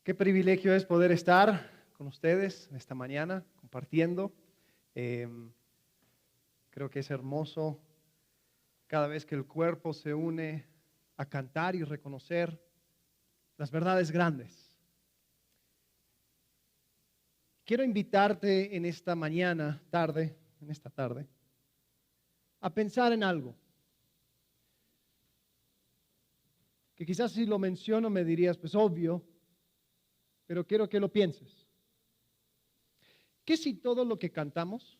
Qué privilegio es poder estar con ustedes esta mañana compartiendo. Eh, Creo que es hermoso cada vez que el cuerpo se une a cantar y reconocer las verdades grandes. Quiero invitarte en esta tarde, a pensar en algo que quizás si lo menciono me dirías, pues obvio, pero quiero que lo pienses. ¿Qué si todo lo que cantamos,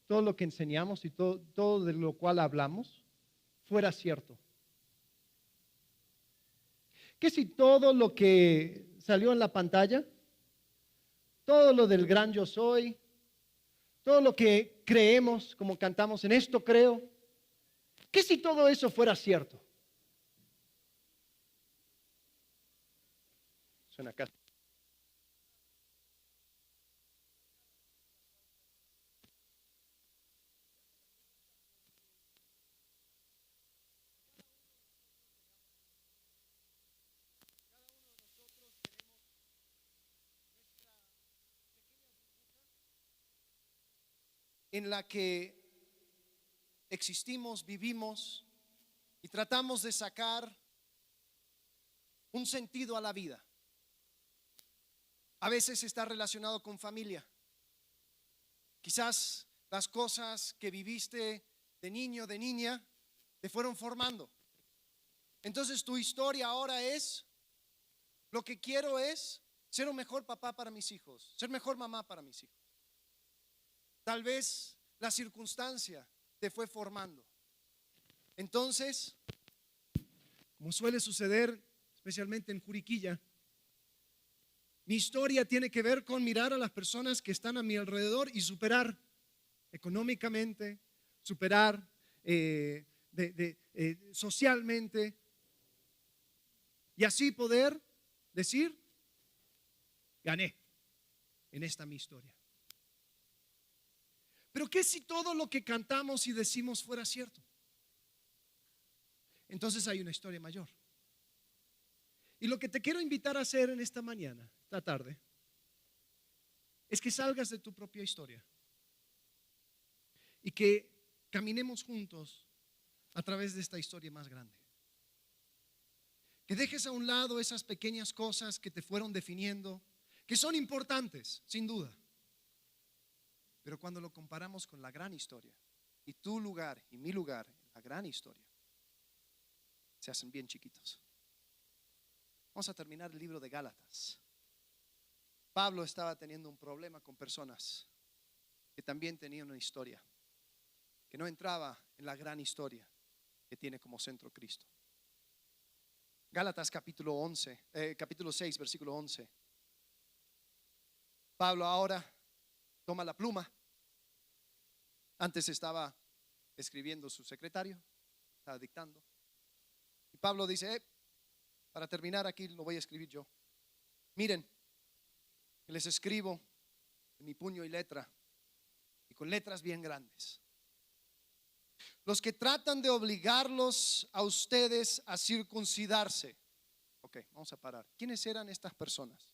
todo lo que enseñamos y todo de lo cual hablamos fuera cierto? ¿Qué si todo lo que salió en la pantalla, todo lo del gran yo soy, todo lo que creemos como cantamos en esto creo, qué si todo eso fuera cierto? Suena acá. En la que existimos, vivimos y tratamos de sacar un sentido a la vida. A veces está relacionado con familia. Quizás las cosas que viviste de niño, de niña, te fueron formando. Entonces tu historia ahora es, lo que quiero es ser un mejor papá para mis hijos, ser mejor mamá para mis hijos. Tal vez la circunstancia te fue formando. Entonces, como suele suceder, especialmente en Juriquilla, mi historia tiene que ver con mirar a las personas que están a mi alrededor y superar económicamente, superar socialmente, y así poder decir, gané en esta mi historia. Pero ¿qué si todo lo que cantamos y decimos fuera cierto? Entonces hay una historia mayor. Y lo que te quiero invitar a hacer en esta mañana, esta tarde, es que salgas de tu propia historia y que caminemos juntos a través de esta historia más grande. Que dejes a un lado esas pequeñas cosas que te fueron definiendo, que son importantes, sin duda. Pero cuando lo comparamos con la gran historia, y tu lugar y mi lugar en la gran historia, se hacen bien chiquitos. Vamos a terminar el libro de Gálatas. Pablo estaba teniendo un problema con personas que también tenían una historia, que no entraba en la gran historia que tiene como centro Cristo. Gálatas capítulo 6, versículo 11. Pablo ahora toma la pluma. Antes estaba escribiendo su secretario, estaba dictando. Y Pablo dice, para terminar aquí lo voy a escribir yo. Miren, les escribo en mi puño y letra, y con letras bien grandes. Los que tratan de obligarlos a ustedes a circuncidarse. Ok, vamos a parar. ¿Quiénes eran estas personas?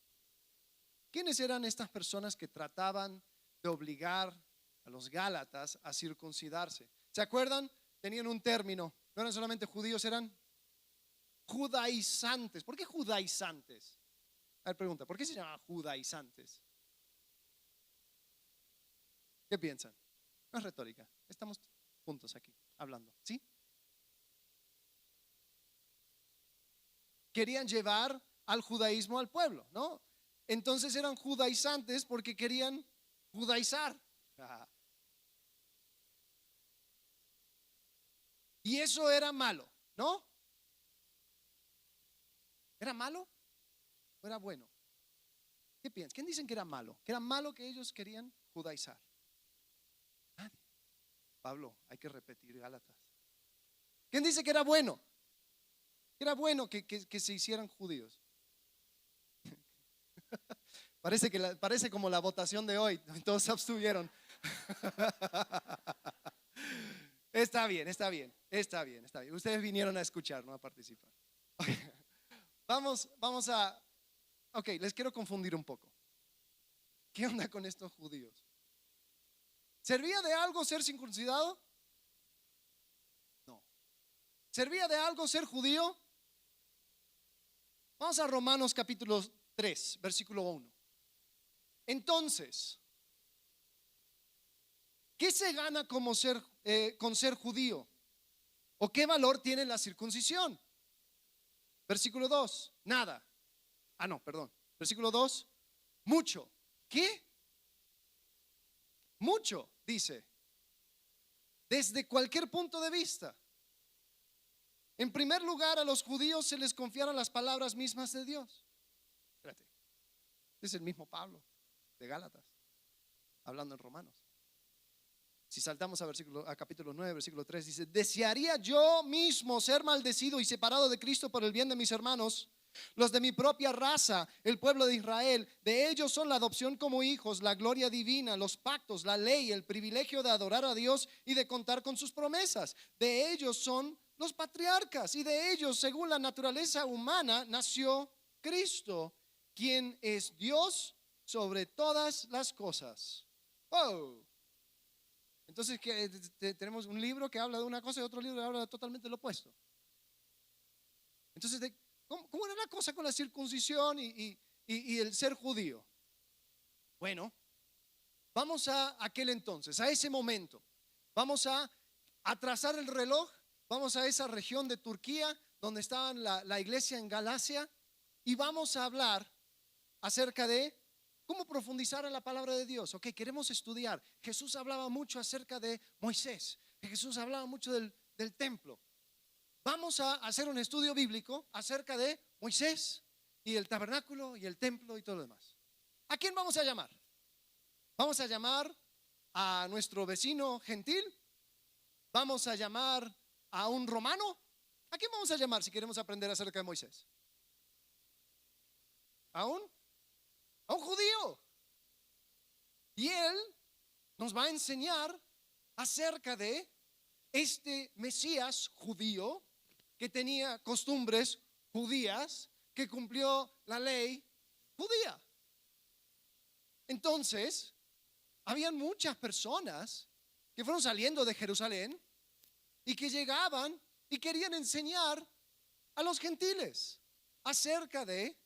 ¿Quiénes eran estas personas que trataban de obligar a los gálatas a circuncidarse? ¿Se acuerdan? Tenían un término. No eran solamente judíos, eran judaizantes. ¿Por qué judaizantes? A ver, pregunta, ¿por qué se llama judaizantes? ¿Qué piensan? No es retórica. Estamos juntos aquí hablando, ¿sí? Querían llevar al judaísmo al pueblo, ¿no? Entonces eran judaizantes porque querían judaizar. Y eso era malo, ¿no? ¿Era malo o era bueno? ¿Qué piensan? ¿Quién dicen que era malo? ¿Que era malo que ellos querían judaizar? Nadie. Pablo, hay que repetir Gálatas. ¿Quién dice que era bueno? Que era bueno que se hicieran judíos. Parece como la votación de hoy. Todos se abstuvieron. Está bien, está bien, está bien, está bien. Ustedes vinieron a escuchar, no a participar. Vamos Ok, les quiero confundir un poco. ¿Qué onda con estos judíos? ¿Servía de algo ser circuncidado? No. ¿Servía de algo ser judío? Vamos a Romanos capítulo 3, versículo 1. Entonces, ¿qué se gana como con ser judío? ¿O qué valor tiene la circuncisión? Versículo 2, nada. No, perdón. Versículo 2, mucho. ¿Qué? Mucho, dice. Desde cualquier punto de vista. En primer lugar, a los judíos se les confiaron las palabras mismas de Dios. Espérate. Es el mismo Pablo de Gálatas, hablando en Romanos. Si saltamos a capítulo 9, versículo 3, dice: desearía yo mismo ser maldecido y separado de Cristo por el bien de mis hermanos, los de mi propia raza, el pueblo de Israel. De ellos son la adopción como hijos, la gloria divina, los pactos, la ley, el privilegio de adorar a Dios y de contar con sus promesas. De ellos son los patriarcas, y de ellos, según la naturaleza humana, nació Cristo, quien es Dios sobre todas las cosas. Oh. Entonces tenemos un libro que habla de una cosa y otro libro que habla de totalmente lo opuesto. Entonces, ¿cómo era la cosa con la circuncisión y el ser judío? Bueno, vamos a aquel entonces, a ese momento. Vamos a trazar el reloj, vamos a esa región de Turquía donde estaba la iglesia en Galacia, y vamos a hablar acerca de cómo profundizar en la palabra de Dios. Ok, queremos estudiar. Jesús hablaba mucho acerca de Moisés. Jesús hablaba mucho del templo. Vamos a hacer un estudio bíblico acerca de Moisés y el tabernáculo y el templo y todo lo demás. ¿A quién vamos a llamar? ¿Vamos a llamar a nuestro vecino gentil? ¿Vamos a llamar a un romano? ¿A quién vamos a llamar si queremos aprender acerca de Moisés? ¿A un judío? Y él nos va a enseñar acerca de este Mesías judío que tenía costumbres judías, que cumplió la ley judía. Entonces, habían muchas personas que fueron saliendo de Jerusalén y que llegaban y querían enseñar a los gentiles acerca de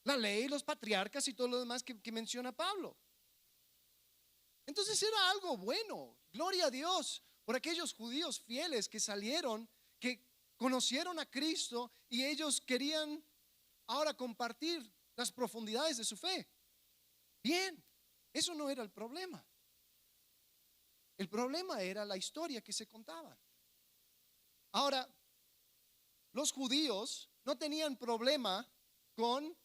la ley, los patriarcas y todo lo demás que menciona Pablo. Entonces era algo bueno. Gloria a Dios por aquellos judíos fieles que salieron, que conocieron a Cristo y ellos querían ahora compartir las profundidades de su fe. Bien, eso no era el problema. El problema era la historia que se contaba. Ahora, los judíos no tenían problema con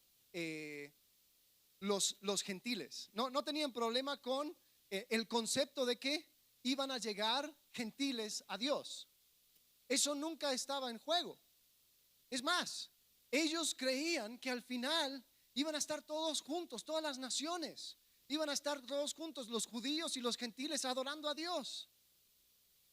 los gentiles. No tenían problema con el concepto de que iban a llegar gentiles a Dios. Eso nunca estaba en juego. Es más, ellos creían que al final iban a estar todos juntos, todas las naciones. Iban a estar todos juntos, los judíos y los gentiles, adorando a Dios.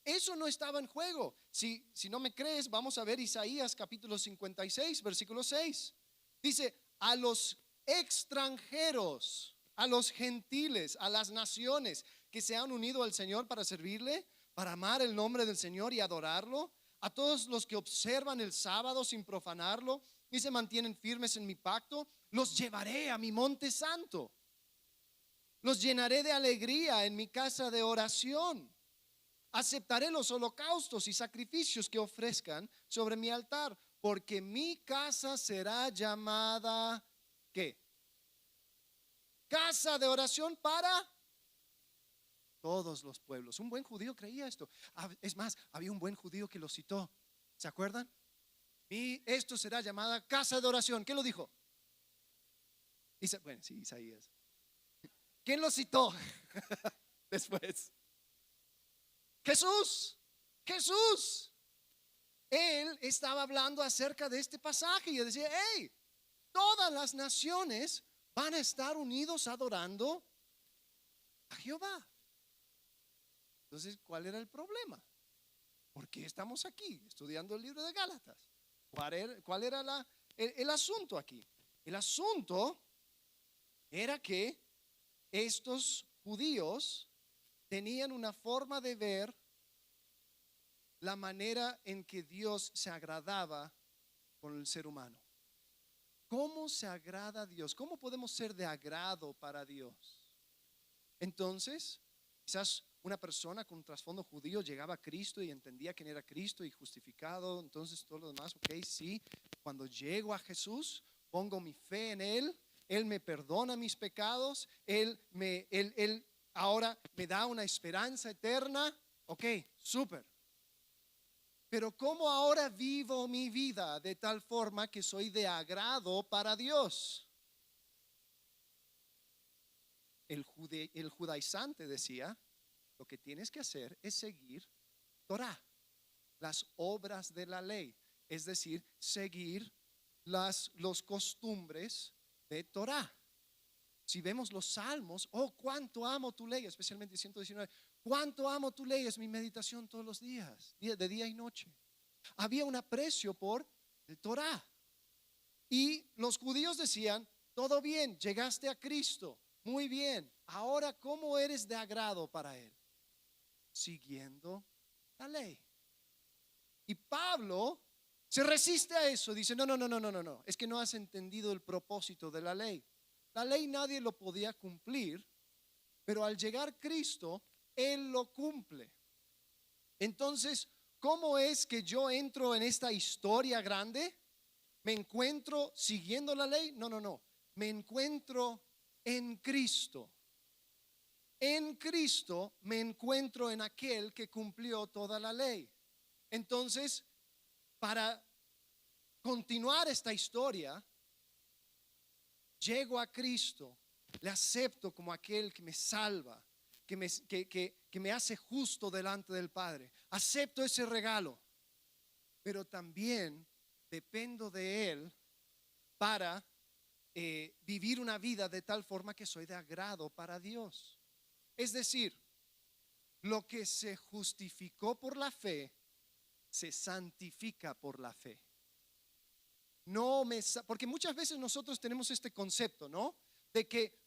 Eso no estaba en juego. Si no me crees, vamos a ver Isaías capítulo 56, versículo 6. Dice: a los extranjeros, a los gentiles, a las naciones que se han unido al Señor para servirle, para amar el nombre del Señor y adorarlo, a todos los que observan el sábado sin profanarlo y se mantienen firmes en mi pacto, los llevaré a mi monte santo. Los llenaré de alegría en mi casa de oración. Aceptaré los holocaustos y sacrificios que ofrezcan sobre mi altar, porque mi casa será llamada, ¿qué? Casa de oración para todos los pueblos. Un buen judío creía esto. Es más, había un buen judío que lo citó. ¿Se acuerdan? Y esto será llamada casa de oración. ¿Quién lo dijo? Bueno, sí, Isaías. ¿Quién lo citó después? Jesús. Él estaba hablando acerca de este pasaje y decía: hey, todas las naciones van a estar unidos adorando a Jehová. Entonces, ¿cuál era el problema? ¿Por qué estamos aquí estudiando el libro de Gálatas? ¿Cuál era el asunto aquí? El asunto era que estos judíos tenían una forma de ver la manera en que Dios se agradaba con el ser humano. ¿Cómo se agrada a Dios? ¿Cómo podemos ser de agrado para Dios? Entonces, quizás una persona con un trasfondo judío llegaba a Cristo y entendía quién era Cristo y justificado. Entonces todo lo demás, ok, sí, cuando llego a Jesús, pongo mi fe en Él me perdona mis pecados, Él ahora me da una esperanza eterna. Ok, súper. Pero ¿cómo ahora vivo mi vida de tal forma que soy de agrado para Dios? El judaizante decía, lo que tienes que hacer es seguir Torah, las obras de la ley, es decir, seguir los costumbres de Torah. Si vemos los salmos, oh, cuánto amo tu ley, especialmente 119, cuánto amo tu ley, es mi meditación todos los días, de día y noche. Había un aprecio por el Torah. Y los judíos decían, todo bien, llegaste a Cristo, muy bien, ahora ¿cómo eres de agrado para Él? Siguiendo la ley. Y Pablo se resiste a eso, dice, no, es que no has entendido el propósito de la ley. La ley nadie lo podía cumplir, pero al llegar Cristo, Él lo cumple. Entonces, ¿cómo es que yo entro en esta historia grande? ¿Me encuentro siguiendo la ley? No, me encuentro en Cristo. En Cristo me encuentro en aquel que cumplió toda la ley. Entonces, para continuar esta historia, llego a Cristo, le acepto como aquel que me salva, que me hace justo delante del Padre. Acepto ese regalo, pero también dependo de Él para vivir una vida de tal forma que soy de agrado para Dios. Es decir, lo que se justificó por la fe, se santifica por la fe. Porque muchas veces nosotros tenemos este concepto, ¿no? De que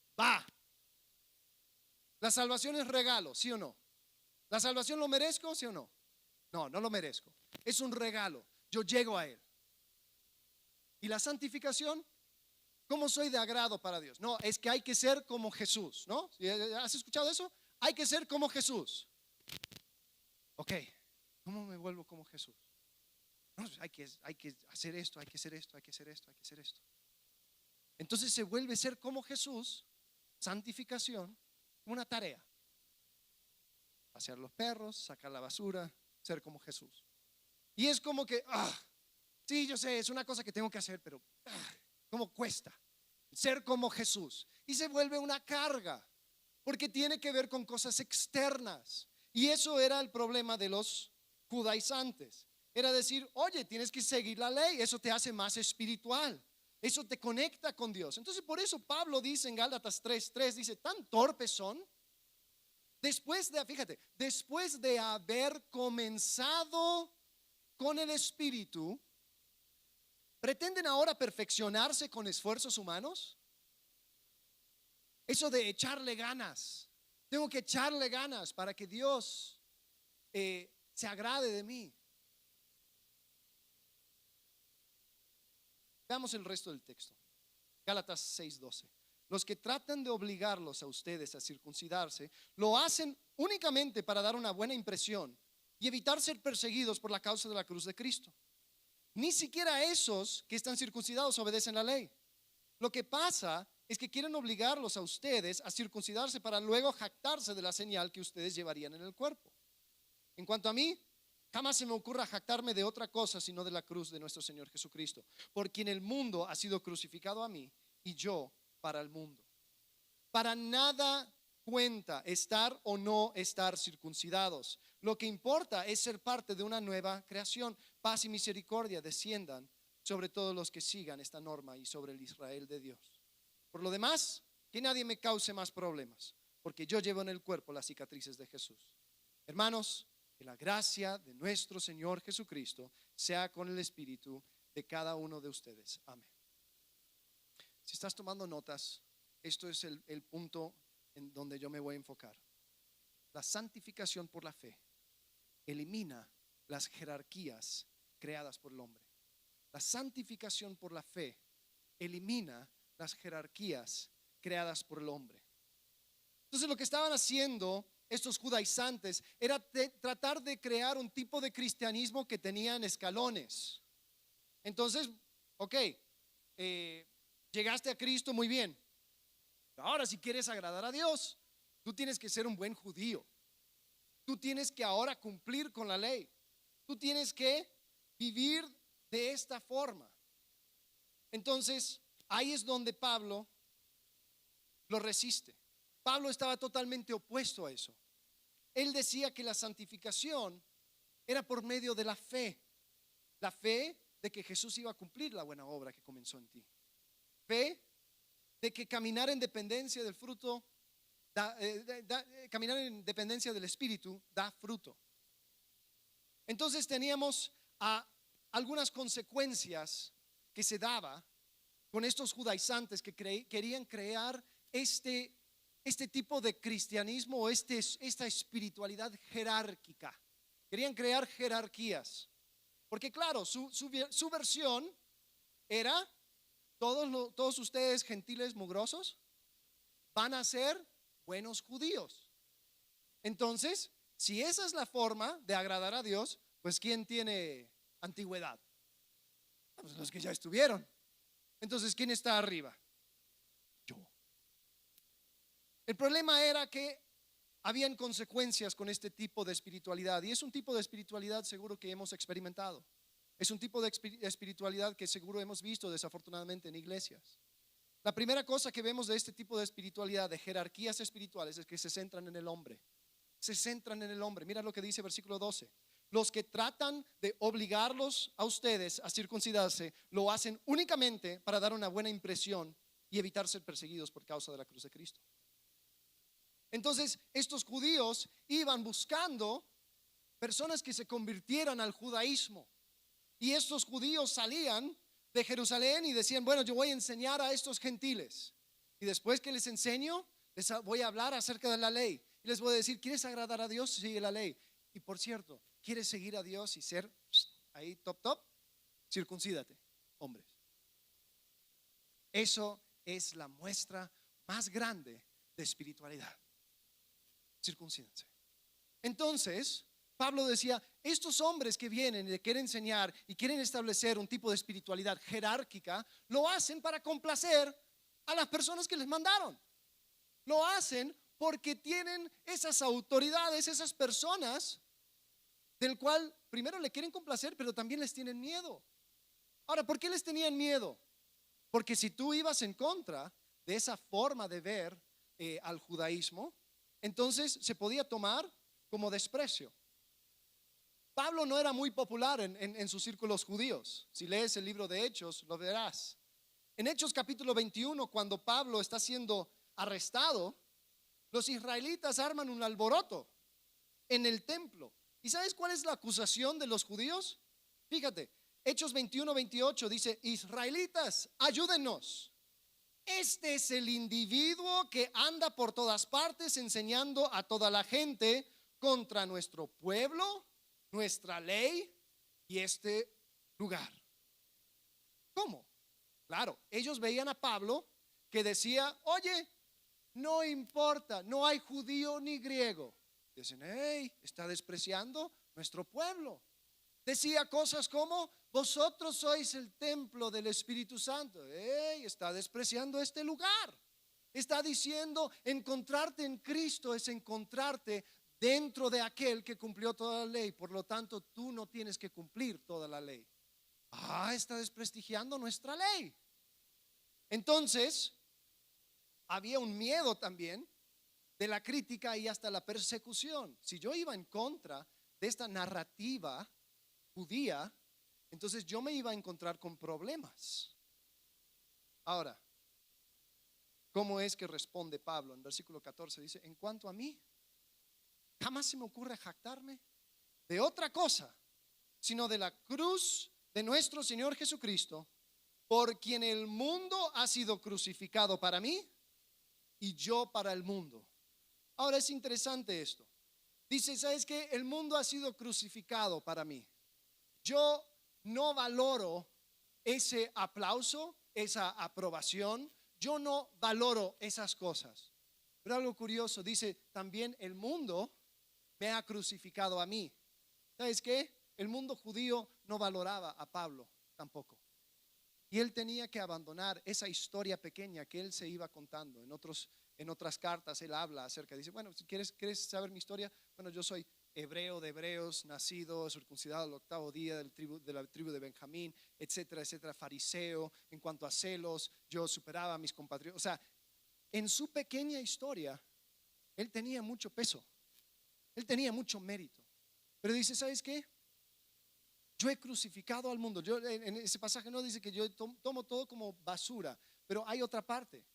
la salvación es regalo, ¿sí o no? ¿La salvación lo merezco, sí o no? No, no lo merezco. Es un regalo. Yo llego a Él. ¿Y la santificación? ¿Cómo soy de agrado para Dios? No, es que hay que ser como Jesús, ¿no? ¿Has escuchado eso? Hay que ser como Jesús. Ok, ¿cómo me vuelvo como Jesús? No, hay que hacer esto, hay que hacer esto, hay que hacer esto, hay que hacer esto. Entonces se vuelve ser como Jesús, santificación, una tarea. Pasear los perros, sacar la basura, ser como Jesús. Y es como que, sí, yo sé, es una cosa que tengo que hacer, pero ¿cómo cuesta? Ser como Jesús. Y se vuelve una carga, porque tiene que ver con cosas externas. Y eso era el problema de los judaizantes. Era decir, oye, tienes que seguir la ley, eso te hace más espiritual, eso te conecta con Dios. Entonces por eso Pablo dice en Gálatas 3:3, dice, tan torpes son, después de haber comenzado con el Espíritu, ¿pretenden ahora perfeccionarse con esfuerzos humanos? Eso de echarle ganas, tengo que echarle ganas para que Dios se agrade de mí. Veamos el resto del texto. Gálatas 6:12. Los que tratan de obligarlos a ustedes a circuncidarse, lo hacen únicamente para dar una buena impresión y evitar ser perseguidos por la causa de la cruz de Cristo. Ni siquiera esos que están circuncidados obedecen la ley. Lo que pasa es que quieren obligarlos a ustedes a circuncidarse para luego jactarse de la señal que ustedes llevarían en el cuerpo. En cuanto a mí, jamás se me ocurra jactarme de otra cosa sino de la cruz de nuestro Señor Jesucristo, por quien el mundo ha sido crucificado a mí y yo para el mundo. Para nada cuenta estar o no estar circuncidados. Lo que importa es ser parte de una nueva creación. Paz y misericordia desciendan sobre todos los que sigan esta norma y sobre el Israel de Dios. Por lo demás, que nadie me cause más problemas, porque yo llevo en el cuerpo las cicatrices de Jesús. Hermanos, que la gracia de nuestro Señor Jesucristo sea con el espíritu de cada uno de ustedes. Amén. Si estás tomando notas, esto es el punto en donde yo me voy a enfocar. La santificación por la fe elimina las jerarquías creadas por el hombre. La santificación por la fe elimina las jerarquías creadas por el hombre. Entonces lo que estaban haciendo estos judaizantes era tratar de crear un tipo de cristianismo que tenían escalones. Entonces, ok, llegaste a Cristo, muy bien. Ahora si quieres agradar a Dios, tú tienes que ser un buen judío. Tú tienes que ahora cumplir con la ley. Tú tienes que vivir de esta forma. Entonces, ahí es donde Pablo lo resiste. Pablo estaba totalmente opuesto a eso. Él decía que la santificación era por medio de la fe. La fe de que Jesús iba a cumplir la buena obra que comenzó en ti. Fe de que caminar en dependencia del fruto, caminar en dependencia del Espíritu da fruto. Entonces teníamos algunas consecuencias que se daba con estos judaizantes que querían crear este tipo de cristianismo o esta espiritualidad jerárquica. Querían crear jerarquías. Porque claro, su versión era: todos ustedes gentiles mugrosos van a ser buenos judíos. Entonces, si esa es la forma de agradar a Dios, pues ¿quién tiene antigüedad? Pues los que ya estuvieron. Entonces, ¿quién está arriba? Yo. El problema era que habían consecuencias con este tipo de espiritualidad, y es un tipo de espiritualidad seguro que hemos experimentado. Es un tipo de espiritualidad que seguro hemos visto desafortunadamente en iglesias. La primera cosa que vemos de este tipo de espiritualidad, de jerarquías espirituales, es que se centran en el hombre. Se centran en el hombre. Mira lo que dice versículo 12. Los que tratan de obligarlos a ustedes a circuncidarse lo hacen únicamente para dar una buena impresión y evitar ser perseguidos por causa de la cruz de Cristo. Entonces estos judíos iban buscando personas que se convirtieran al judaísmo, y estos judíos salían de Jerusalén y decían: bueno, yo voy a enseñar a estos gentiles, y después que les enseño, les voy a hablar acerca de la ley y les voy a decir: ¿quieres agradar a Dios? Sigue la ley. Y por cierto, ¿quieres seguir a Dios y ser ahí top? Circuncídate, hombres. Eso es la muestra más grande de espiritualidad. Circuncídense. Entonces Pablo decía: estos hombres que vienen y quieren enseñar y quieren establecer un tipo de espiritualidad jerárquica, lo hacen para complacer a las personas que les mandaron. Lo hacen porque tienen esas autoridades, esas personas del cual primero le quieren complacer, pero también les tienen miedo. Ahora, ¿por qué les tenían miedo? Porque si tú ibas en contra de esa forma de ver al judaísmo, entonces se podía tomar como desprecio. Pablo no era muy popular en sus círculos judíos. Si lees el libro de Hechos, lo verás. En Hechos capítulo 21, cuando Pablo está siendo arrestado, los israelitas arman un alboroto en el templo. ¿Y sabes cuál es la acusación de los judíos? Fíjate, Hechos 21-28 dice: israelitas, ayúdennos. Este es el individuo que anda por todas partes enseñando a toda la gente contra nuestro pueblo, nuestra ley y este lugar. ¿Cómo? Claro, ellos veían a Pablo que decía: oye, no importa, no hay judío ni griego. Dicen: hey, está despreciando nuestro pueblo. Decía cosas como: vosotros sois el templo del Espíritu Santo. Hey, está despreciando este lugar. Está diciendo: encontrarte en Cristo es encontrarte dentro de aquel que cumplió toda la ley. Por lo tanto, tú no tienes que cumplir toda la ley. Está desprestigiando nuestra ley. Entonces, había un miedo también de la crítica y hasta la persecución. Si yo iba en contra de esta narrativa judía, entonces yo me iba a encontrar con problemas. Ahora, ¿cómo es que responde Pablo? En versículo 14 dice: en cuanto a mí, jamás se me ocurre jactarme de otra cosa, sino de la cruz de nuestro Señor Jesucristo, por quien el mundo ha sido crucificado para mí y yo para el mundo. Ahora es interesante esto. Dice, ¿sabes qué? El mundo ha sido crucificado para mí. Yo no valoro ese aplauso, esa aprobación. Yo no valoro esas cosas. Pero algo curioso, dice, también el mundo me ha crucificado a mí. ¿Sabes qué? El mundo judío no valoraba a Pablo tampoco. Y él tenía que abandonar esa historia pequeña que él se iba contando. En otras cartas él habla acerca, dice, bueno, si quieres saber mi historia, bueno, yo soy hebreo de hebreos, nacido, circuncidado al 8º día de la tribu de Benjamín, etcétera, etcétera, fariseo. En cuanto a celos, yo superaba a mis compatriotas. O sea, en su pequeña historia, él tenía mucho peso, él tenía mucho mérito. Pero dice, ¿sabes qué? Yo he crucificado al mundo. En ese pasaje no dice que yo tomo todo como basura, pero hay otra parte.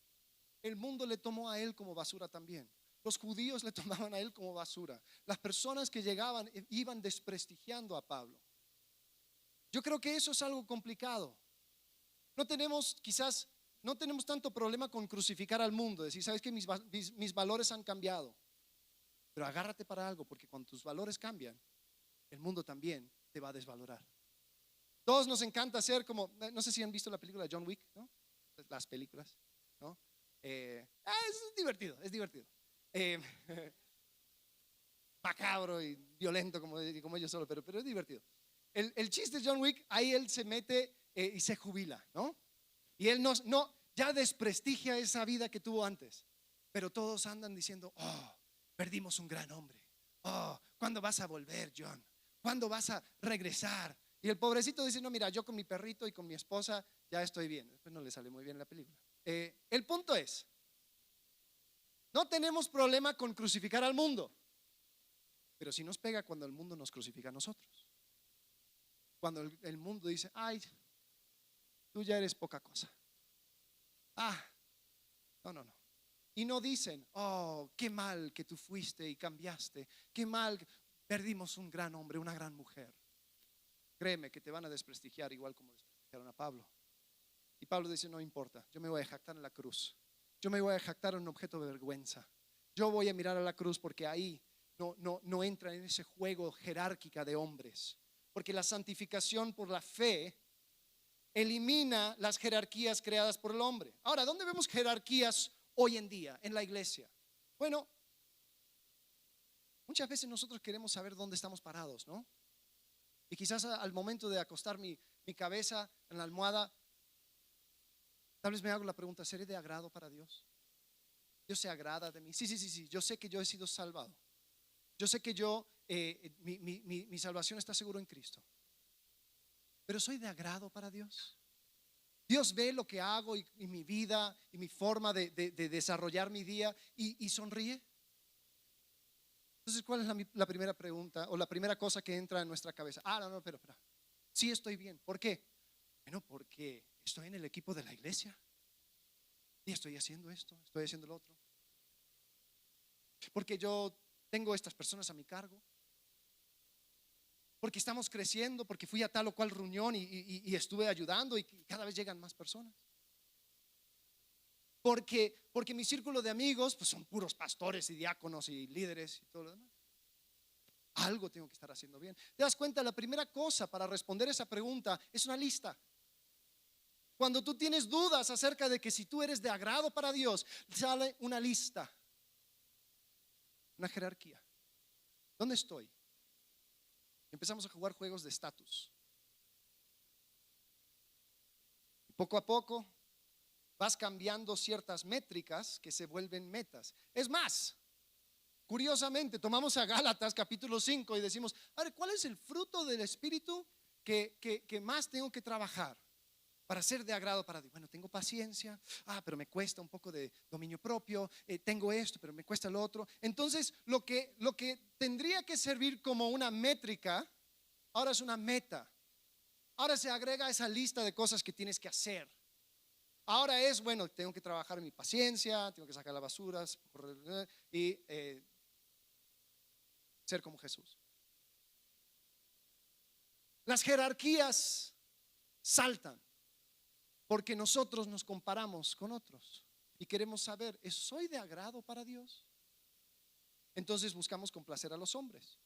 El mundo le tomó a él como basura también. Los judíos le tomaban a él como basura. Las personas que llegaban iban desprestigiando a Pablo. Yo creo que eso es algo complicado. Quizás no tenemos tanto problema con crucificar al mundo, decir, sabes que mis valores han cambiado. Pero agárrate para algo, porque cuando tus valores cambian, el mundo también te va a desvalorar. Todos nos encanta hacer como, no sé si han visto la película John Wick, ¿no? Las películas, ¿no? Es divertido, es divertido. Macabro y violento como ellos solo, pero es divertido. El chiste de John Wick, ahí él se mete y se jubila, ¿no? Y él ya desprestigia esa vida que tuvo antes. Pero todos andan diciendo, oh, perdimos un gran hombre. Oh, ¿cuándo vas a volver, John? ¿Cuándo vas a regresar? Y el pobrecito dice, no, mira, yo con mi perrito y con mi esposa ya estoy bien. Después no le sale muy bien la película. El punto es, no tenemos problema con crucificar al mundo, pero sí nos pega cuando el mundo nos crucifica a nosotros. Cuando el mundo dice, ay, tú ya eres poca cosa. No. Y no dicen, oh, qué mal que tú fuiste y cambiaste. Qué mal, perdimos un gran hombre, una gran mujer. Créeme que te van a desprestigiar igual como desprestigiaron a Pablo. Y Pablo dice, no importa, yo me voy a jactar en la cruz. Yo me voy a jactar en un objeto de vergüenza. Yo voy a mirar a la cruz porque ahí no entra en ese juego jerárquica de hombres. Porque la santificación por la fe elimina las jerarquías creadas por el hombre. Ahora, ¿dónde vemos jerarquías hoy en día en la iglesia? Bueno, muchas veces nosotros queremos saber dónde estamos parados, ¿no? Y quizás al momento de acostar mi cabeza en la almohada, tal vez me hago la pregunta, ¿seré de agrado para Dios? ¿Dios se agrada de mí? Sí, yo sé que yo he sido salvado. Yo sé que mi salvación está seguro en Cristo. Pero ¿soy de agrado para Dios? Dios ve lo que hago y mi vida y mi forma de desarrollar mi día y sonríe. Entonces, ¿cuál es la primera pregunta o la primera cosa que entra en nuestra cabeza? No, pero sí estoy bien. ¿Por qué? Bueno, porque estoy en el equipo de la iglesia y estoy haciendo esto, estoy haciendo lo otro. Porque yo tengo estas personas a mi cargo. Porque estamos creciendo, porque fui a tal o cual reunión y estuve ayudando y cada vez llegan más personas. Porque mi círculo de amigos pues son puros pastores y diáconos y líderes y todo lo demás. Algo tengo que estar haciendo bien. ¿Te das cuenta? La primera cosa para responder esa pregunta es una lista. Cuando tú tienes dudas acerca de que si tú eres de agrado para Dios, sale una lista, una jerarquía. ¿Dónde estoy? Empezamos a jugar juegos de estatus. Poco a poco vas cambiando ciertas métricas que se vuelven metas. Es más, curiosamente, tomamos a Gálatas capítulo 5 y decimos, a ver, ¿cuál es el fruto del Espíritu que más tengo que trabajar para ser de agrado para Dios? Bueno, tengo paciencia, pero me cuesta un poco de dominio propio, tengo esto, pero me cuesta lo otro. Entonces, lo que tendría que servir como una métrica, ahora es una meta. Ahora se agrega a esa lista de cosas que tienes que hacer. Ahora es, bueno, tengo que trabajar en mi paciencia, tengo que sacar las basuras y ser como Jesús. Las jerarquías saltan. Porque nosotros nos comparamos con otros y queremos saber, ¿soy de agrado para Dios? Entonces buscamos complacer a los hombres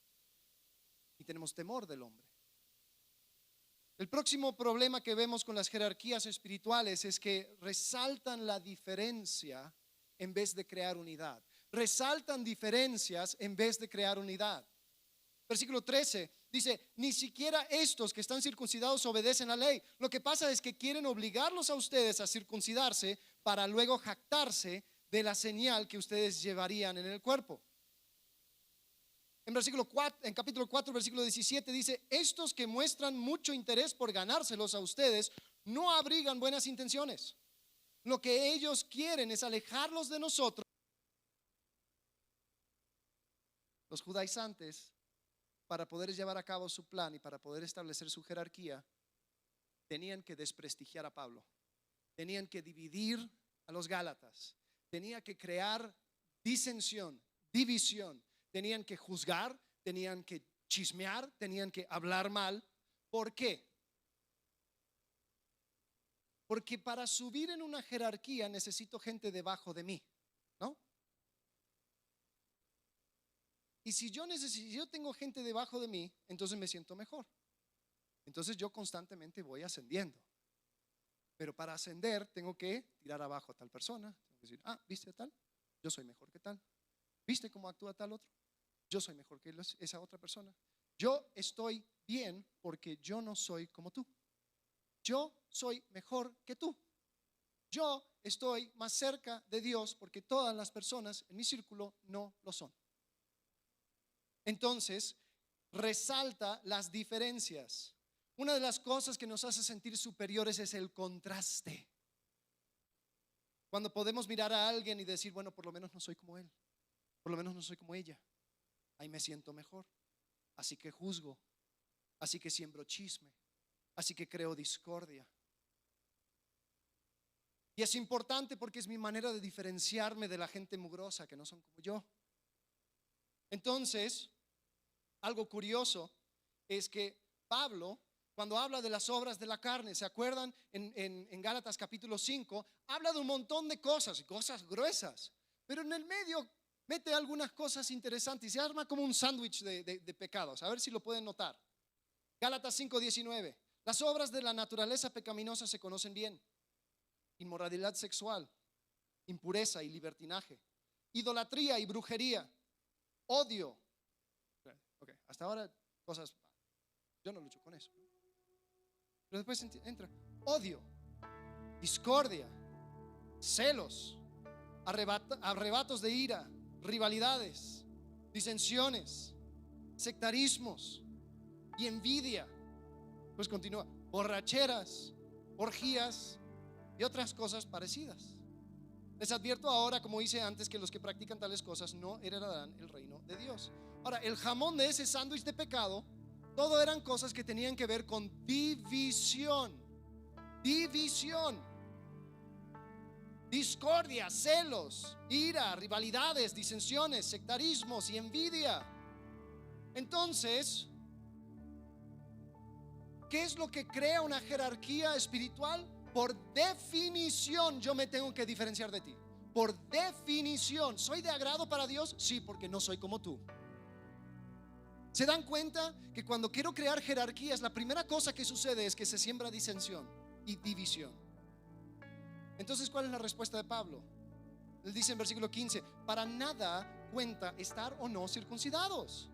y tenemos temor del hombre. El próximo problema que vemos con las jerarquías espirituales es que resaltan la diferencia en vez de crear unidad. Resaltan diferencias en vez de crear unidad. Versículo 13 dice, ni siquiera estos que están circuncidados obedecen la ley. Lo que pasa es que quieren obligarlos a ustedes a circuncidarse para luego jactarse de la señal que ustedes llevarían en el cuerpo. En capítulo 4, versículo 17 dice, estos que muestran mucho interés por ganárselos a ustedes no abrigan buenas intenciones. Lo que ellos quieren es alejarlos de nosotros. Los judaizantes, para poder llevar a cabo su plan y para poder establecer su jerarquía, tenían que desprestigiar a Pablo, tenían que dividir a los gálatas, tenían que crear disensión, división, tenían que juzgar, tenían que chismear, tenían que hablar mal. ¿Por qué? Porque para subir en una jerarquía necesito gente debajo de mí, ¿no? Y si yo tengo gente debajo de mí, entonces me siento mejor. Entonces yo constantemente voy ascendiendo. Pero para ascender tengo que tirar abajo a tal persona. Tengo que decir, ¿viste a tal? Yo soy mejor que tal. ¿Viste cómo actúa tal otro? Yo soy mejor que esa otra persona. Yo estoy bien porque yo no soy como tú. Yo soy mejor que tú. Yo estoy más cerca de Dios porque todas las personas en mi círculo no lo son. Entonces, resalta las diferencias. Una de las cosas que nos hace sentir superiores es el contraste. Cuando podemos mirar a alguien y decir, bueno, por lo menos no soy como él, por lo menos no soy como ella, ahí me siento mejor. Así que juzgo, así que siembro chisme, así que creo discordia. Y es importante porque es mi manera de diferenciarme de la gente mugrosa que no son como yo. Entonces, algo curioso es que Pablo, cuando habla de las obras de la carne, ¿se acuerdan? En Gálatas capítulo 5, habla de un montón de cosas gruesas, pero en el medio mete algunas cosas interesantes y se arma como un sándwich de pecados. A ver si lo pueden notar. Gálatas 5:19, las obras de la naturaleza pecaminosa se conocen bien: inmoralidad sexual, impureza y libertinaje, idolatría y brujería, odio. Ok, hasta ahora cosas, yo no lucho con eso. Pero después entra odio, discordia, celos, arrebatos de ira, rivalidades, disensiones, sectarismos y envidia. Pues continúa, borracheras, orgías y otras cosas parecidas. Les advierto ahora, como hice antes, que los que practican tales cosas no heredarán el reino de Dios. Ahora, el jamón de ese sándwich de pecado, todo eran cosas que tenían que ver con división, discordia, celos, ira, rivalidades, disensiones, sectarismos y envidia. Entonces, ¿qué es lo que crea una jerarquía espiritual? Por definición yo me tengo que diferenciar de ti. Por definición, ¿soy de agrado para Dios? Sí, porque no soy como tú. ¿Se dan cuenta que cuando quiero crear jerarquías, la primera cosa que sucede es que se siembra disensión y división? Entonces, ¿cuál es la respuesta de Pablo? Él dice en versículo 15, para nada cuenta estar o no circuncidados.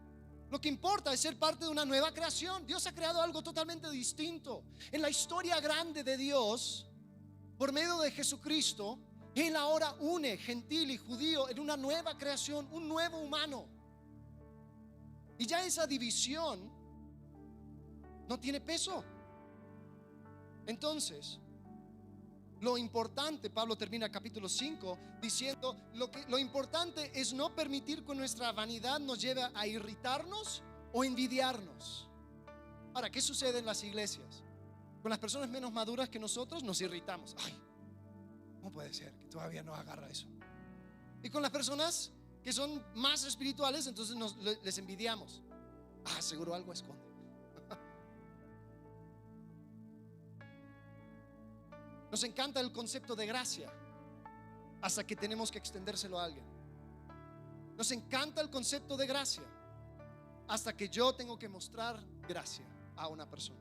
Lo que importa es ser parte de una nueva creación. Dios ha creado algo totalmente distinto. En la historia grande de Dios, por medio de Jesucristo, Él ahora une gentil y judío en una nueva creación, un nuevo humano. Y ya esa división no tiene peso. Entonces, lo importante, Pablo termina capítulo 5 diciendo, lo importante es no permitir que nuestra vanidad nos lleve a irritarnos o envidiarnos. Ahora, ¿qué sucede en las iglesias? Con las personas menos maduras que nosotros nos irritamos. Ay, ¿cómo puede ser que todavía no agarra eso? Y con las personas que son más espirituales, entonces les envidiamos. Seguro algo esconde. Nos encanta el concepto de gracia hasta que tenemos que extendérselo a alguien. Nos encanta el concepto de gracia hasta que yo tengo que mostrar gracia a una persona.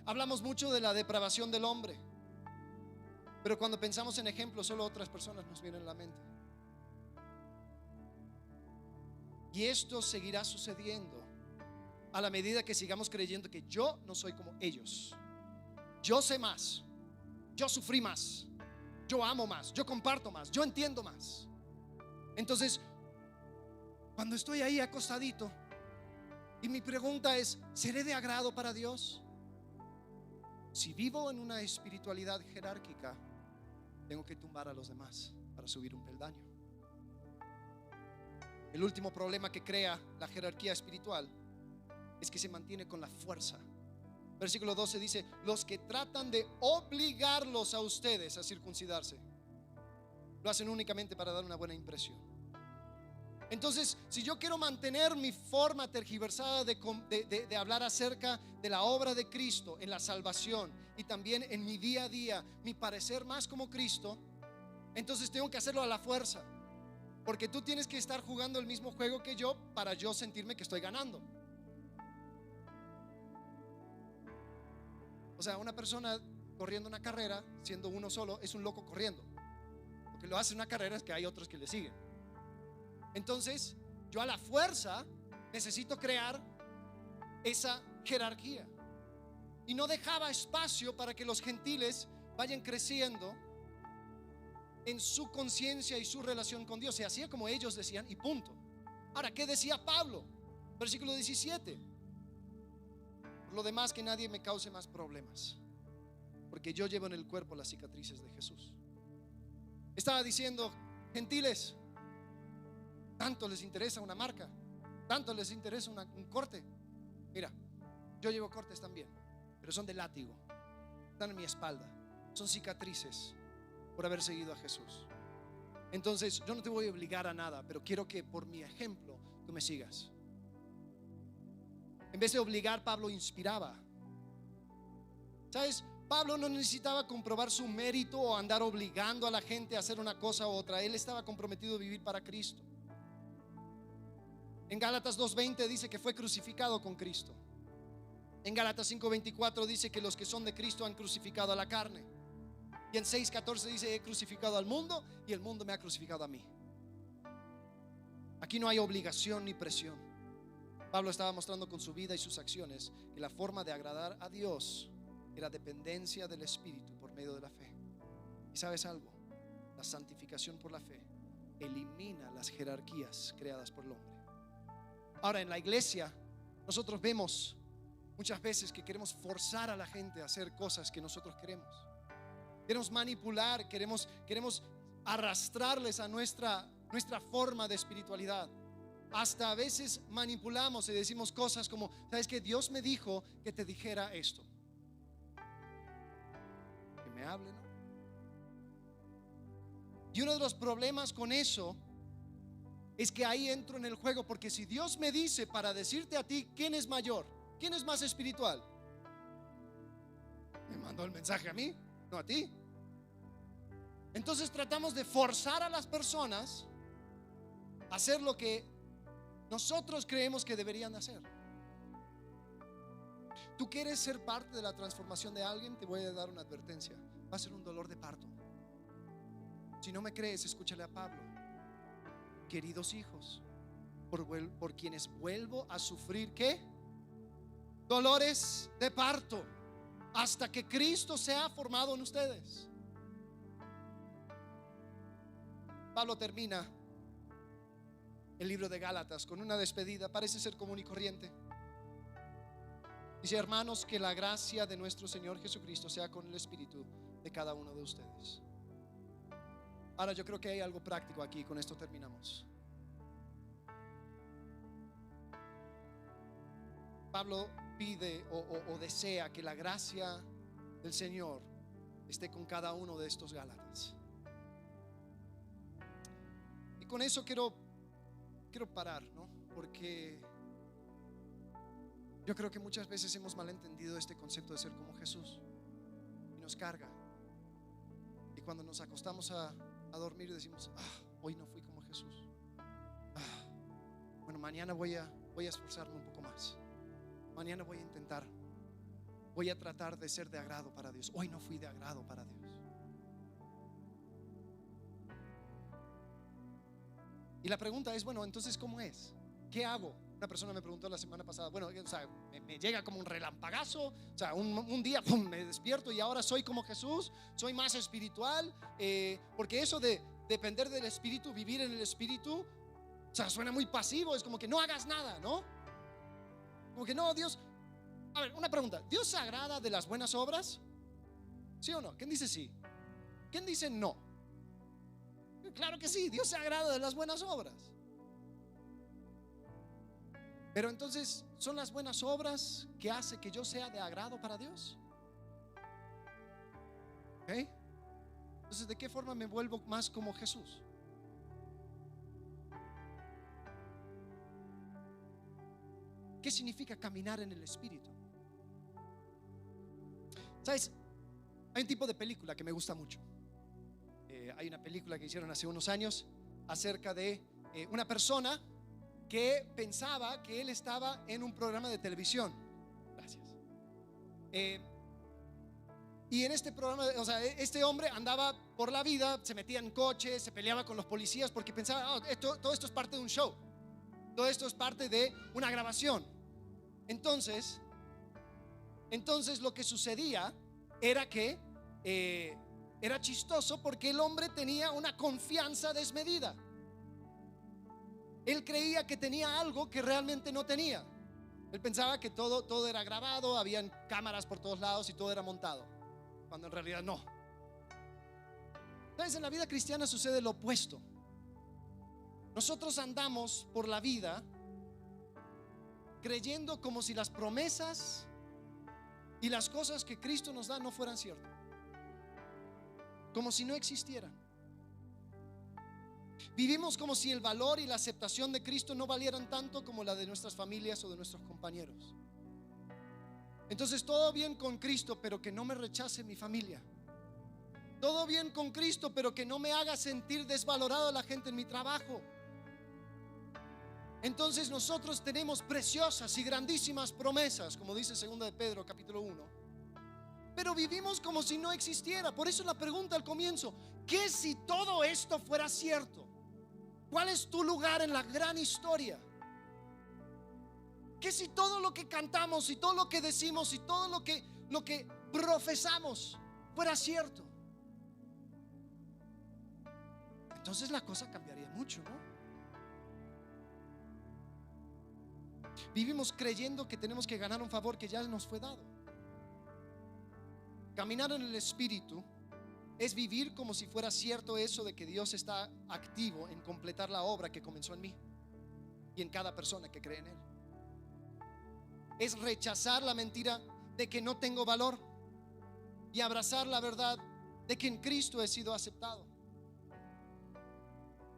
Hablamos mucho de la depravación del hombre, pero cuando pensamos en ejemplos, solo otras personas nos vienen a la mente. Y esto seguirá sucediendo a la medida que sigamos creyendo que yo no soy como ellos. Yo sé más, yo sufrí más, yo amo más, yo comparto más, yo entiendo más. Entonces, cuando estoy ahí acostadito y mi pregunta es, ¿seré de agrado para Dios? Si vivo en una espiritualidad jerárquica, tengo que tumbar a los demás para subir un peldaño. El último problema que crea la jerarquía espiritual es que se mantiene con la fuerza. Versículo 12 dice: los que tratan de obligarlos a ustedes a circuncidarse, lo hacen únicamente para dar una buena impresión. Entonces, si yo quiero mantener mi forma tergiversada de hablar acerca de la obra de Cristo en la salvación y también en mi día a día, mi parecer más como Cristo, entonces tengo que hacerlo a la fuerza, porque tú tienes que estar jugando el mismo juego que yo para yo sentirme que estoy ganando. O sea, una persona corriendo una carrera siendo uno solo es un loco corriendo. Lo que lo hace una carrera es que hay otros que le siguen. Entonces, yo a la fuerza necesito crear esa jerarquía. Y no dejaba espacio para que los gentiles vayan creciendo en su conciencia y su relación con Dios. Se hacía como ellos decían y punto. Ahora, ¿qué decía Pablo? Versículo 17: por lo demás, que nadie me cause más problemas, porque yo llevo en el cuerpo las cicatrices de Jesús. Estaba diciendo, gentiles, tanto les interesa una marca, tanto les interesa un corte. Mira, yo llevo cortes también, pero son de látigo, están en mi espalda, son cicatrices por haber seguido a Jesús. Entonces yo no te voy a obligar a nada, pero quiero que por mi ejemplo tú me sigas. En vez de obligar, Pablo inspiraba. ¿Sabes? Pablo no necesitaba comprobar su mérito o andar obligando a la gente a hacer una cosa u otra. Él estaba comprometido a vivir para Cristo. En Gálatas 2:20 dice que fue crucificado con Cristo. En Gálatas 5:24 dice que los que son de Cristo han crucificado a la carne. Y en 6:14 dice: he crucificado al mundo y el mundo me ha crucificado a mí. Aquí no hay obligación ni presión. Pablo estaba mostrando con su vida y sus acciones que la forma de agradar a Dios era dependencia del Espíritu por medio de la fe. ¿Y sabes algo? La santificación por la fe elimina las jerarquías creadas por el hombre. Ahora, en la iglesia nosotros vemos muchas veces que queremos forzar a la gente a hacer cosas que nosotros queremos. Queremos manipular, queremos arrastrarles a nuestra forma de espiritualidad. Hasta a veces manipulamos y decimos cosas como: ¿sabes qué? Dios me dijo que te dijera esto. Que me hable, ¿no? Y uno de los problemas con eso es que ahí entro en el juego, porque si Dios me dice para decirte a ti quién es mayor, quién es más espiritual, me mandó el mensaje a mí, no a ti. Entonces tratamos de forzar a las personas a hacer lo que nosotros creemos que deberían hacer. ¿Tú quieres ser parte de la transformación de alguien? Te voy a dar una advertencia: va a ser un dolor de parto. Si no me crees, escúchale a Pablo. Queridos hijos, por quienes vuelvo a sufrir ¿qué? Dolores de parto, hasta que Cristo sea formado en ustedes. Pablo termina el libro de Gálatas con una despedida, parece ser común y corriente. Dice: hermanos, que la gracia de nuestro Señor Jesucristo sea con el espíritu de cada uno de ustedes. Ahora, yo creo que hay algo práctico aquí, con esto terminamos. Pablo pide o desea que la gracia del Señor esté con cada uno de estos Gálatas. Y con eso quiero parar, ¿no? Porque yo creo que muchas veces hemos malentendido este concepto de ser como Jesús y nos carga. cuando nos acostamos a dormir decimos, hoy no fui como Jesús. Bueno, mañana voy a esforzarme un poco más. Mañana voy a intentar. Voy a tratar de ser de agrado para Dios. Hoy no fui de agrado para Dios. Y la pregunta es, bueno, entonces, ¿cómo es? ¿Qué hago? Una persona me preguntó la semana pasada, bueno, o sea, me llega como un relampagazo, o sea, un día pum, me despierto y ahora soy como Jesús, soy más espiritual, porque eso de depender del Espíritu, vivir en el Espíritu, o sea, suena muy pasivo, es como que no hagas nada, ¿no? Como que no, Dios. A ver, una pregunta, ¿Dios se agrada de las buenas obras? ¿Sí o no? ¿Quién dice sí? ¿Quién dice no? Claro que sí, Dios se agrada de las buenas obras. Pero entonces, ¿son las buenas obras que hace que yo sea de agrado para Dios? ¿Ok? Entonces, ¿de qué forma me vuelvo más como Jesús? ¿Qué significa caminar en el Espíritu? ¿Sabes? Hay un tipo de película que me gusta mucho. Hay una película que hicieron hace unos años acerca de una persona que pensaba que él estaba en un programa de televisión. Gracias. Y en este programa, o sea, este hombre andaba por la vida, se metía en coches, se peleaba con los policías porque pensaba, todo esto es parte de un show, todo esto es parte de una grabación. Entonces lo que sucedía era que era chistoso porque el hombre tenía una confianza desmedida. Él creía que tenía algo que realmente no tenía. Él pensaba que todo era grabado, habían cámaras por todos lados y todo era montado, cuando en realidad no. Entonces, en la vida cristiana sucede lo opuesto. Nosotros andamos por la vida creyendo como si las promesas y las cosas que Cristo nos da no fueran ciertas, como si no existieran. Vivimos como si el valor y la aceptación de Cristo no valieran tanto como la de nuestras familias o de nuestros compañeros. Entonces, todo bien con Cristo, pero que no me rechace mi familia. Todo bien con Cristo, pero que no me haga sentir desvalorado la gente en mi trabajo. Entonces nosotros tenemos preciosas y grandísimas promesas, como dice 2 de Pedro capítulo 1, pero vivimos como si no existiera. Por eso la pregunta al comienzo, ¿qué si todo esto fuera cierto? ¿Cuál es tu lugar en la gran historia? ¿Qué si todo lo que cantamos y todo lo que decimos y todo lo que profesamos fuera cierto? Entonces la cosa cambiaría mucho, ¿no? Vivimos creyendo que tenemos que ganar un favor que ya nos fue dado. Caminar en el Espíritu es vivir como si fuera cierto eso de que Dios está activo en completar la obra que comenzó en mí y en cada persona que cree en Él. Es rechazar la mentira de que no tengo valor y abrazar la verdad de que en Cristo he sido aceptado.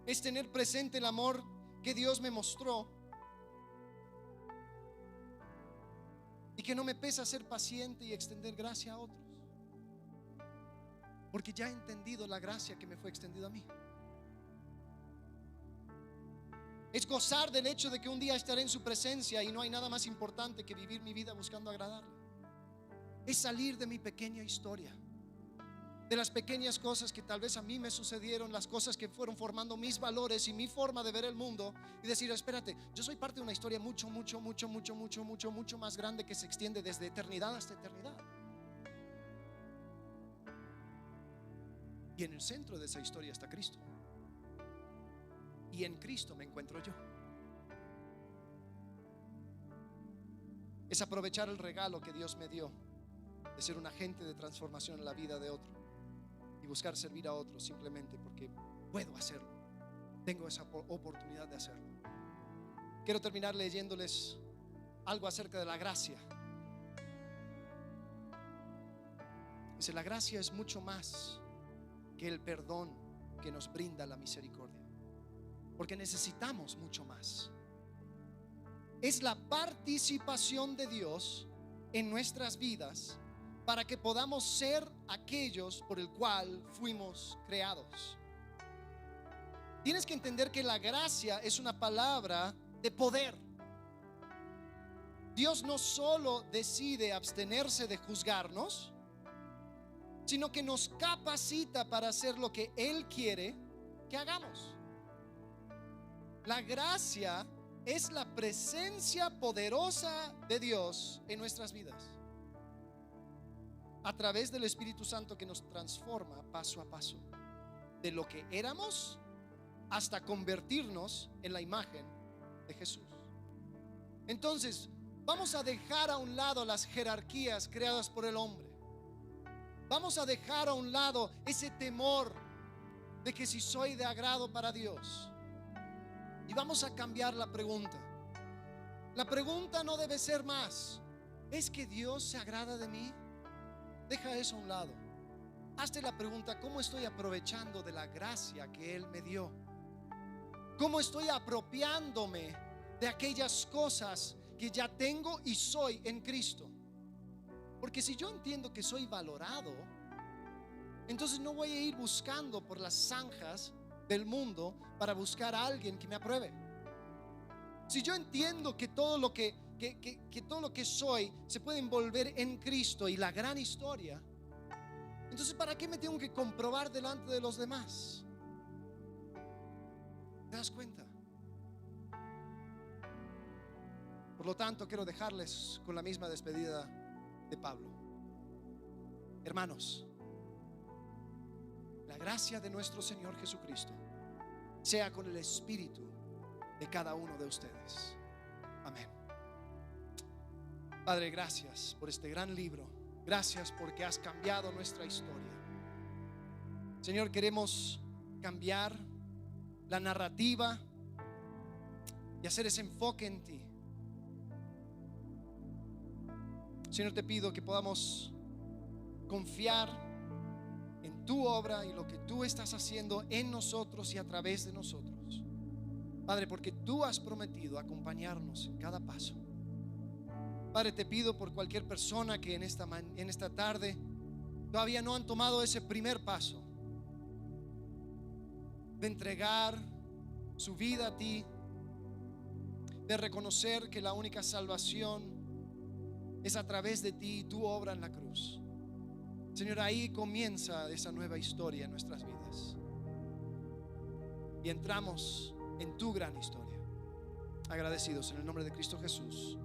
Es tener presente el amor que Dios me mostró y que no me pesa ser paciente y extender gracia a otros, porque ya he entendido la gracia que me fue extendida a mí. Es gozar del hecho de que un día estaré en su presencia y no hay nada más importante que vivir mi vida buscando agradarle. Es salir de mi pequeña historia, de las pequeñas cosas que tal vez a mí me sucedieron, las cosas que fueron formando mis valores y mi forma de ver el mundo, y decir, espérate, yo soy parte de una historia mucho más grande que se extiende desde eternidad hasta eternidad. Y en el centro de esa historia está Cristo. Y en Cristo me encuentro yo. Es aprovechar el regalo que Dios me dio de ser un agente de transformación en la vida de otro y buscar servir a otros simplemente porque puedo hacerlo. Tengo esa oportunidad de hacerlo. Quiero terminar leyéndoles algo acerca de la gracia. Dice, la gracia es mucho más que el perdón que nos brinda la misericordia, porque necesitamos mucho más. Es la participación de Dios en nuestras vidas para que podamos ser aquellos por el cual fuimos creados. Tienes que entender que la gracia es una palabra de poder. Dios no solo decide abstenerse de juzgarnos, sino que nos capacita para hacer lo que Él quiere que hagamos. La gracia es la presencia poderosa de Dios en nuestras vidas, a través del Espíritu Santo que nos transforma paso a paso, de lo que éramos hasta convertirnos en la imagen de Jesús. Entonces, vamos a dejar a un lado las jerarquías creadas por el hombre. Vamos a dejar a un lado ese temor de que si soy de agrado para Dios. Y vamos a cambiar la pregunta. La pregunta no debe ser más: ¿es que Dios se agrada de mí? Deja eso a un lado. Hazte la pregunta: ¿cómo estoy aprovechando de la gracia que Él me dio? ¿Cómo estoy apropiándome de aquellas cosas que ya tengo y soy en Cristo? Porque si yo entiendo que soy valorado, entonces no voy a ir buscando por las zanjas del mundo para buscar a alguien que me apruebe. Si yo entiendo que todo lo que soy se puede envolver en Cristo y la gran historia, entonces ¿para qué me tengo que comprobar delante de los demás? ¿Te das cuenta? Por lo tanto, quiero dejarles con la misma despedida de Pablo. Hermanos, la gracia de nuestro Señor Jesucristo sea con el espíritu de cada uno de ustedes. Amén. Padre, gracias por este gran libro. Gracias porque has cambiado nuestra historia. Señor, queremos cambiar la narrativa y hacer ese enfoque en ti. Señor, te pido que podamos confiar en tu obra y lo que tú estás haciendo en nosotros y a través de nosotros, Padre, porque tú has prometido acompañarnos en cada paso. Padre, te pido por cualquier persona que en esta tarde todavía no han tomado ese primer paso de entregar su vida a ti, de reconocer que la única salvación es a través de ti y tu obra en la cruz. Señor, ahí comienza esa nueva historia en nuestras vidas y entramos en tu gran historia. Agradecidos en el nombre de Cristo Jesús.